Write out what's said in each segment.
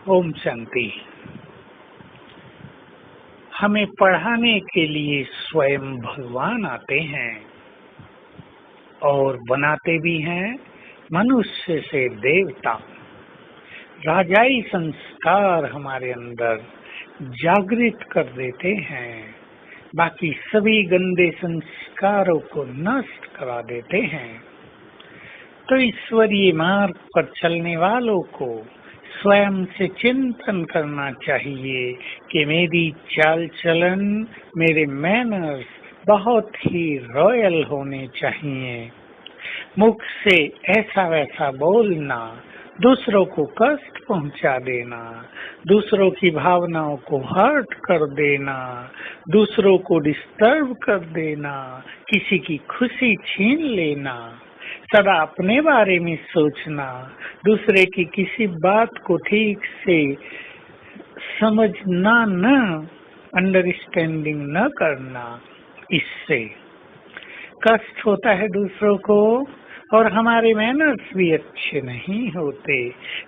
ओम शांति। हमें पढ़ाने के लिए स्वयं भगवान आते हैं और बनाते भी हैं मनुष्य से देवता। राजाई संस्कार हमारे अंदर जागृत कर देते हैं, बाकी सभी गंदे संस्कारों को नष्ट करा देते हैं। तो ईश्वरीय मार्ग पर चलने वालों को स्वयं से चिंतन करना चाहिए कि मेरी चाल चलन, मेरे मैनर्स बहुत ही रॉयल होने चाहिए। मुख से ऐसा वैसा बोलना, दूसरों को कष्ट पहुंचा देना, दूसरों की भावनाओं को हर्ट कर देना, दूसरों को डिस्टर्ब कर देना, किसी की खुशी छीन लेना, सदा अपने बारे में सोचना, दूसरे की किसी बात को ठीक से समझना न, अंडरस्टैंडिंग न करना, इससे कष्ट होता है दूसरों को और हमारे मैनर्स भी अच्छे नहीं होते।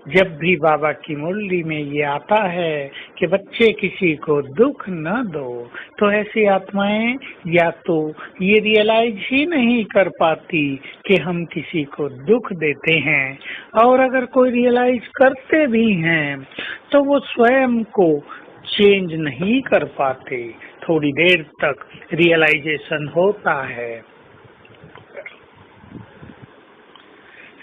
जब भी बाबा की मुरली में ये आता है कि बच्चे किसी को दुख न दो, तो ऐसी आत्माएं या तो ये रियलाइज ही नहीं कर पाती कि हम किसी को दुख देते हैं, और अगर कोई रियलाइज करते भी हैं तो वो स्वयं को चेंज नहीं कर पाते। थोड़ी देर तक रियलाइजेशन होता है,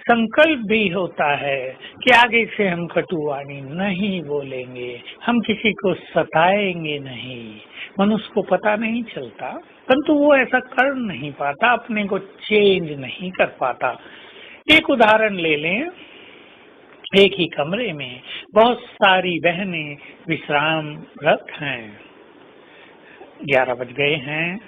संकल्प भी होता है कि आगे से हम कटुवाणी नहीं बोलेंगे, हम किसी को सताएंगे नहीं। मनुष्य को पता नहीं चलता, परंतु वो ऐसा कर नहीं पाता, अपने को चेंज नहीं कर पाता। एक उदाहरण ले लें, एक ही कमरे में बहुत सारी बहनें विश्रामरत हैं। 11 बज गए हैं।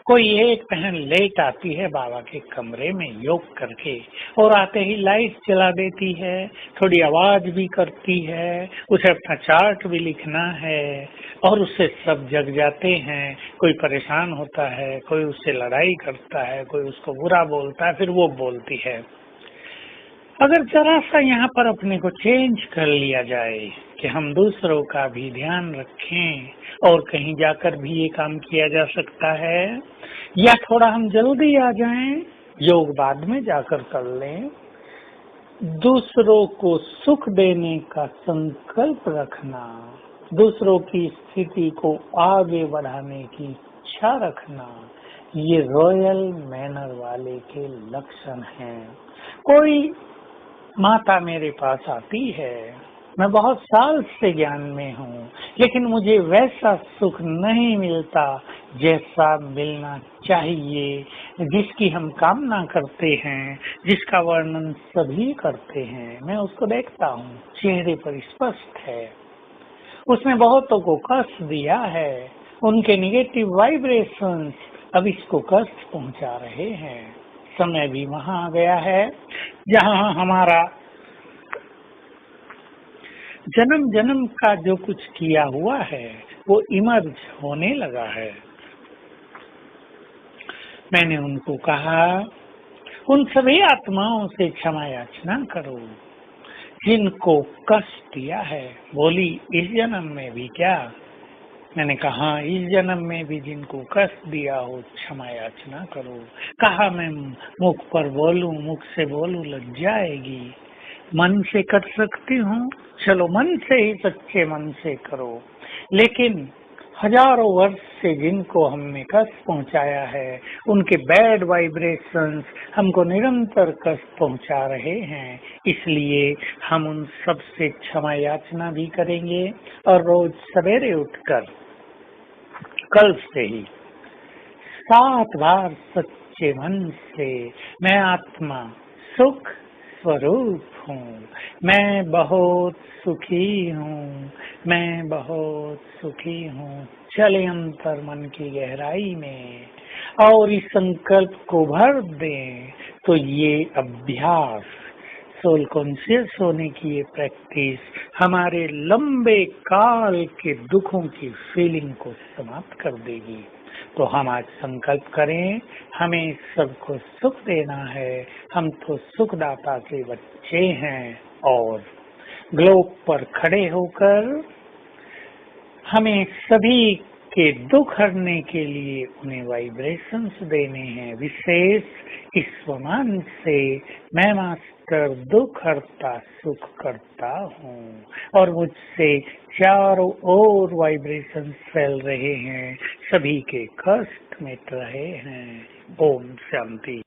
कोई एक बहन लेट आती है बाबा के कमरे में योग करके, और आते ही लाइट जला देती है, थोड़ी आवाज भी करती है, उसे अपना चार्ट भी लिखना है, और उससे सब जग जाते हैं। कोई परेशान होता है, कोई उससे लड़ाई करता है, कोई उसको बुरा बोलता है, फिर वो बोलती है। अगर जरा सा यहाँ पर अपने को चेंज कर लिया जाए कि हम दूसरों का भी ध्यान रखें, और कहीं जाकर भी ये काम किया जा सकता है, या थोड़ा हम जल्दी आ जाएं, योग बाद में जाकर कर लें। दूसरों को सुख देने का संकल्प रखना, दूसरों की स्थिति को आगे बढ़ाने की इच्छा रखना, ये रॉयल मैनर वाले के लक्षण हैं। कोई माता मेरे पास आती है, मैं बहुत साल से ज्ञान में हूँ, लेकिन मुझे वैसा सुख नहीं मिलता जैसा मिलना चाहिए, जिसकी हम कामना करते हैं, जिसका वर्णन सभी करते हैं। मैं उसको देखता हूँ, चेहरे पर स्पष्ट है, उसने बहुतों को कष्ट दिया है, उनके निगेटिव वाइब्रेशंस अब इसको कष्ट पहुंचा रहे हैं। समय भी वहां आ गया है जहां हमारा जन्म जन्म का जो कुछ किया हुआ है वो इमर्ज होने लगा है। मैंने उनको कहा, उन सभी आत्माओं से क्षमा याचना करो जिनको कष्ट दिया है। बोली, इस जन्म में भी क्या? मैंने कहा, इस जन्म में भी जिनको कष्ट दिया हो क्षमा याचना करो। कहा, मैं मुख पर बोलूं, मुख से बोलूं लज्जा आएगी, मन से कर सकती हूँ, चलो मन से ही सच्चे मन से करो। लेकिन हजारों वर्ष से जिनको हमने कष्ट पहुंचाया है, उनके बैड वाइब्रेशंस हमको निरंतर कष्ट पहुंचा रहे हैं, इसलिए हम उन सब से क्षमा याचना भी करेंगे। और रोज सवेरे उठकर कल से ही 7 बार सच्चे मन से, मैं आत्मा सुख स्वरूप हूँ, मैं बहुत सुखी हूँ, मैं बहुत सुखी हूँ, चले अंतर मन की गहराई में और इस संकल्प को भर दें। तो ये अभ्यास, सोल कॉन्शियस होने की ये प्रैक्टिस हमारे लंबे काल के दुखों की फीलिंग को समाप्त कर देगी। तो हम आज संकल्प करें, हमें सबको सुख देना है, हम तो सुखदाता के बच्चे हैं, और ग्लोब पर खड़े होकर हमें सभी के दुख हरने के लिए उन्हें वाइब्रेशंस देने हैं। विशेष इस स्वमान से मैं मास्टर दुख हरता सुख करता हूँ और मुझसे चारों ओर वाइब्रेशंस फैल रहे हैं, सभी के कष्ट मिट रहे हैं। ओम शांति।